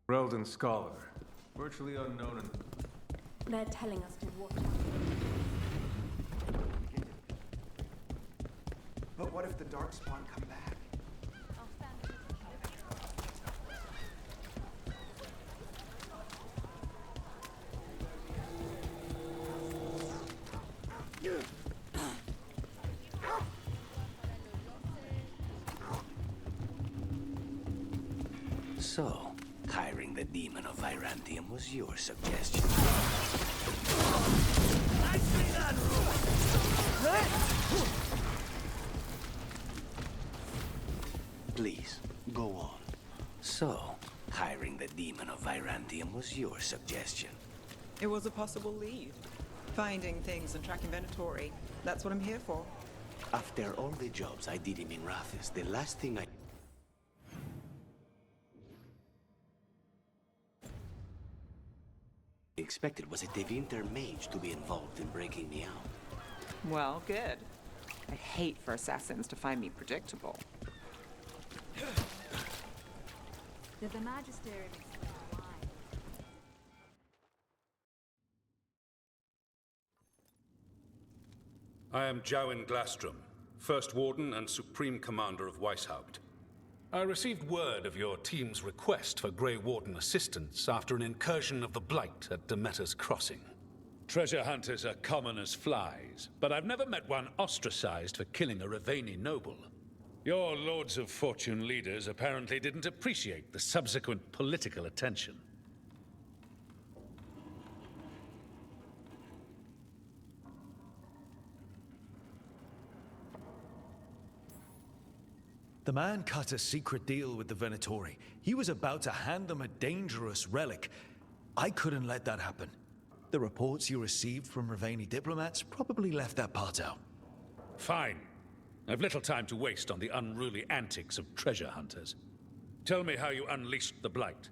Reldon Scholar. Virtually unknown in... They're telling us to watch out. But what if the Darkspawn come back? So, hiring the demon of Virantium was your suggestion. Please, go on. So, hiring the demon of Virantium was your suggestion. It was a possible lead. Finding things and tracking Venatori. That's what I'm here for. After all the jobs I did in Minrathis, the last thing I expected was a Devinter mage to be involved in breaking me out. Well, good. I hate for assassins to find me predictable. Did the Magisterium explain why? I am Jowen Glastrom, First Warden and Supreme Commander of Weishaupt. I received word of your team's request for Grey Warden assistance after an incursion of the Blight at Demeter's Crossing. Treasure hunters are common as flies, but I've never met one ostracized for killing a Raveni noble. Your Lords of Fortune leaders apparently didn't appreciate the subsequent political attention. The man cut a secret deal with the Venatori. He was about to hand them a dangerous relic. I couldn't let that happen. The reports you received from Raveni diplomats probably left that part out. Fine. I've little time to waste on the unruly antics of treasure hunters. Tell me how you unleashed the Blight.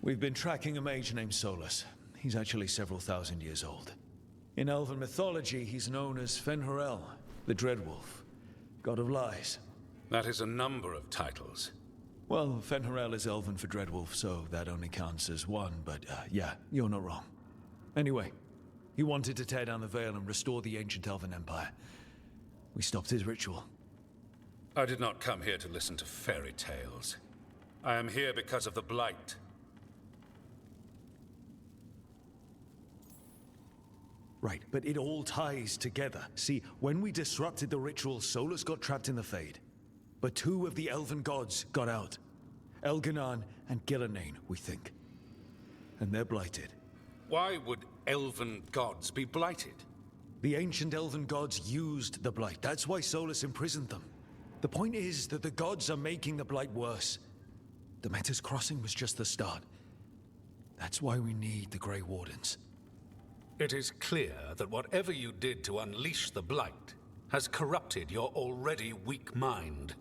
We've been tracking a mage named Solus. He's actually several thousand years old. In Elven mythology, he's known as Fen'Harel, the Dreadwolf, god of lies. That is a number of titles. Well, Fen'Harel is Elven for Dreadwolf, so that only counts as one, but yeah, you're not wrong. Anyway, he wanted to tear down the Veil and restore the ancient Elven Empire. We stopped his ritual. I did not come here to listen to fairy tales. I am here because of the Blight. Right, but it all ties together. See, when we disrupted the ritual, Solus got trapped in the Fade. But two of the Elven gods got out. Elganan and Gillanane, we think. And they're blighted. Why would Elven gods be blighted? The ancient Elven gods used the Blight. That's why Solus imprisoned them. The point is that the gods are making the Blight worse. Demeter's Crossing was just the start. That's why we need the Grey Wardens. It is clear that whatever you did to unleash the Blight has corrupted your already weak mind.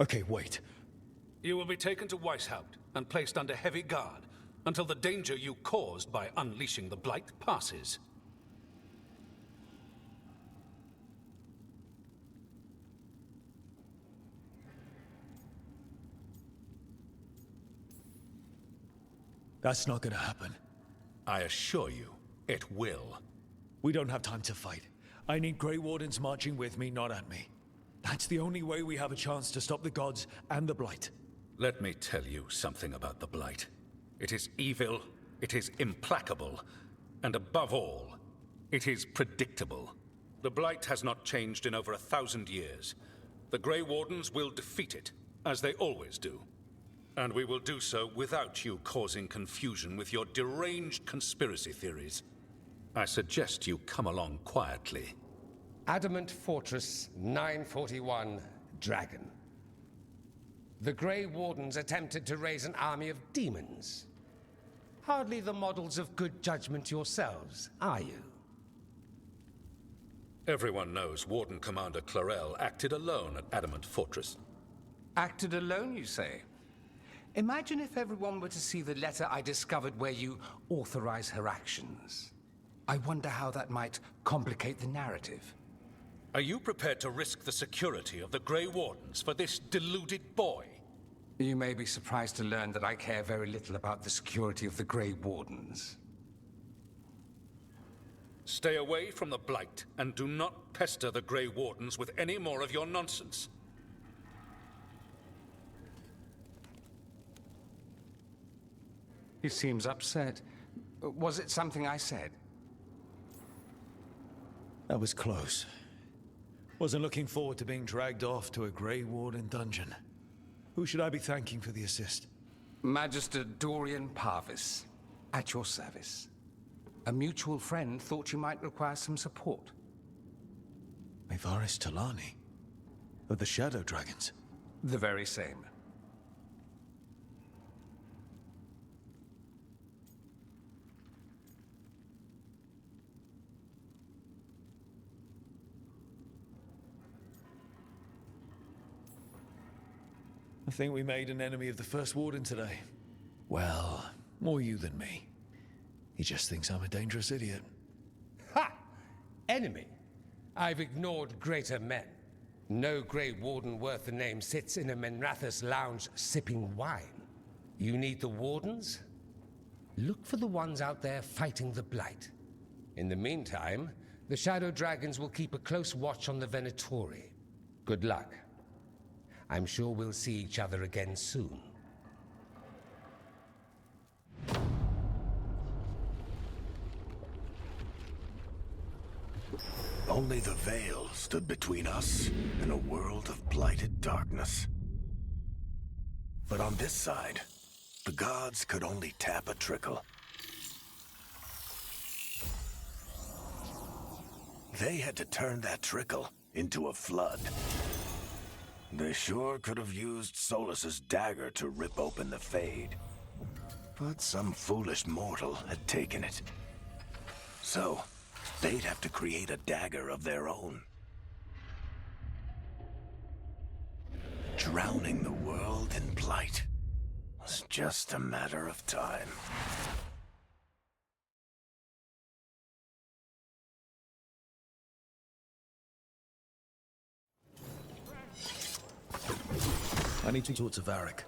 Okay, wait. You will be taken to Weishaupt and placed under heavy guard until the danger you caused by unleashing the Blight passes. That's not gonna happen. I assure you, it will. We don't have time to fight. I need Grey Wardens marching with me, not at me. That's the only way we have a chance to stop the gods and the Blight. Let me tell you something about the Blight. It is evil, it is implacable, and above all, it is predictable. The Blight has not changed in over 1,000 years. The Grey Wardens will defeat it, as they always do. And we will do so without you causing confusion with your deranged conspiracy theories. I suggest you come along quietly. Adamant Fortress 941, Dragon. The Grey Wardens attempted to raise an army of demons. Hardly the models of good judgment yourselves, are you? Everyone knows Warden Commander Clarel acted alone at Adamant Fortress. Acted alone, you say? Imagine if everyone were to see the letter I discovered where you authorize her actions. I wonder how that might complicate the narrative. Are you prepared to risk the security of the Grey Wardens for this deluded boy? You may be surprised to learn that I care very little about the security of the Grey Wardens. Stay away from the Blight, and do not pester the Grey Wardens with any more of your nonsense. He seems upset. Was it something I said? That was close. Wasn't looking forward to being dragged off to a Grey Warden dungeon. Who should I be thanking for the assist? Magister Dorian Parvis, at your service. A mutual friend thought you might require some support. Mevaris Talani? Of the Shadow Dragons? The very same. I think we made an enemy of the First Warden today. Well, more you than me. He just thinks I'm a dangerous idiot. Ha! Enemy? I've ignored greater men. No Grey Warden worth the name sits in a Menrathus lounge sipping wine. You need the Wardens? Look for the ones out there fighting the Blight. In the meantime, the Shadow Dragons will keep a close watch on the Venatori. Good luck. I'm sure we'll see each other again soon. Only the veil stood between us and a world of blighted darkness. But on this side, the gods could only tap a trickle. They had to turn that trickle into a flood. They sure could have used Solus's dagger to rip open the Fade. But some foolish mortal had taken it. So, they'd have to create a dagger of their own. Drowning the world in blight was just a matter of time. I need to talk to Varric.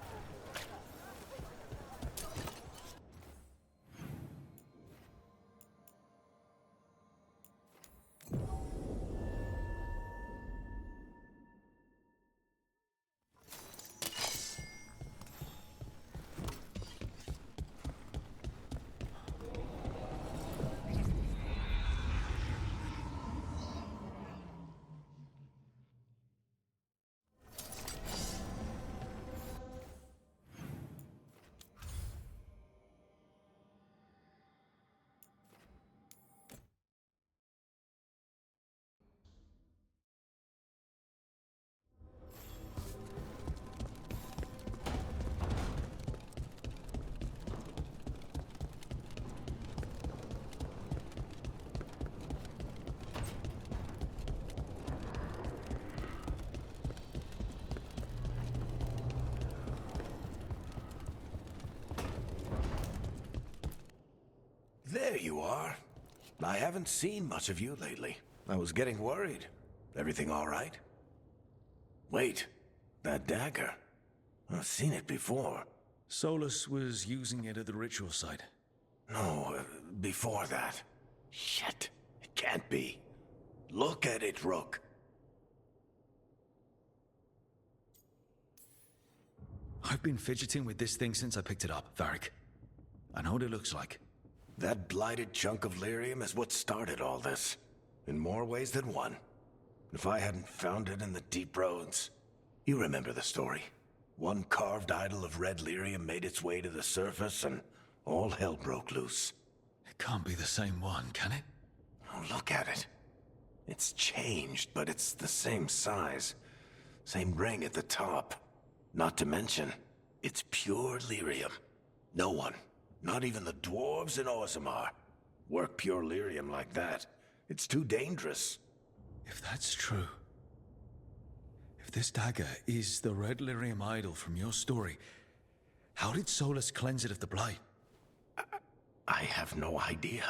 There you are. I haven't seen much of you lately. I was getting worried. Everything all right? Wait, that dagger. I've seen it before. Solus was using it at the ritual site. No, before that. Shit, it can't be. Look at it, Rook. I've been fidgeting with this thing since I picked it up, Varric. I know what it looks like. That blighted chunk of lyrium is what started all this. In more ways than one. If I hadn't found it in the deep roads... You remember the story. One carved idol of red lyrium made its way to the surface and all hell broke loose. It can't be the same one, can it? Oh, look at it. It's changed, but it's the same size. Same ring at the top. Not to mention, it's pure lyrium. No one, not even the dwarves in Orzammar, work pure lyrium like that. It's too dangerous. If that's true... If this dagger is the red lyrium idol from your story, how did Solus cleanse it of the blight? I have no idea.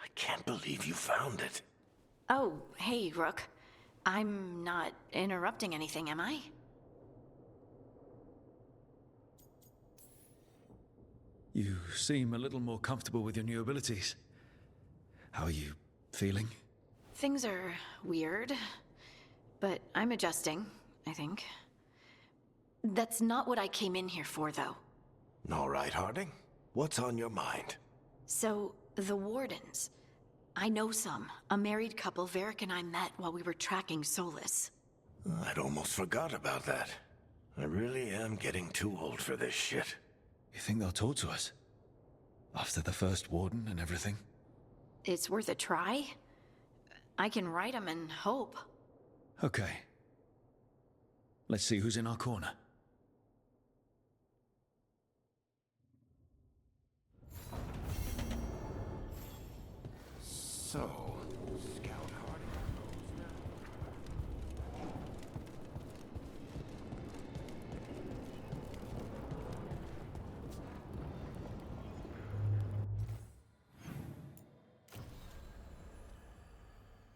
I can't believe you found it. Oh, hey, Rook. I'm not interrupting anything, am I? You seem a little more comfortable with your new abilities. How are you feeling? Things are weird, but I'm adjusting, I think. That's not what I came in here for, though. All right, Harding. What's on your mind? So, the Wardens. I know some. A married couple Varric and I met while we were tracking Solus. I'd almost forgot about that. I really am getting too old for this shit. You think they'll talk to us? After the first Warden and everything? It's worth a try. I can write them and hope. Okay. Let's see who's in our corner. So,